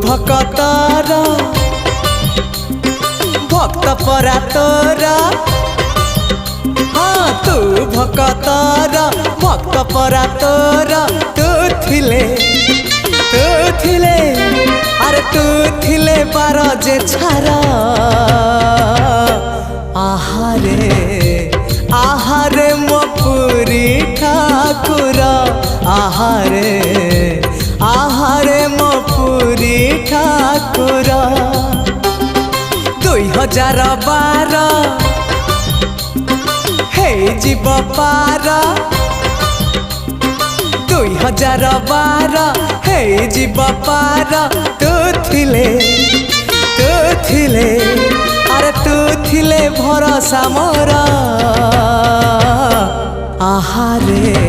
भक्तर भक्त परा तोर हाँ तू भक्तर भक्त परा तोर तू थिले अरे तू थिले बार जे छारा आहारे मो पुरी ठाकुर आहारे मो पुरी ठाकुर 2012 हे जीव पार 2012 हे जीव पार तू थिले अरे तू थिले भरोसा मोर आहारे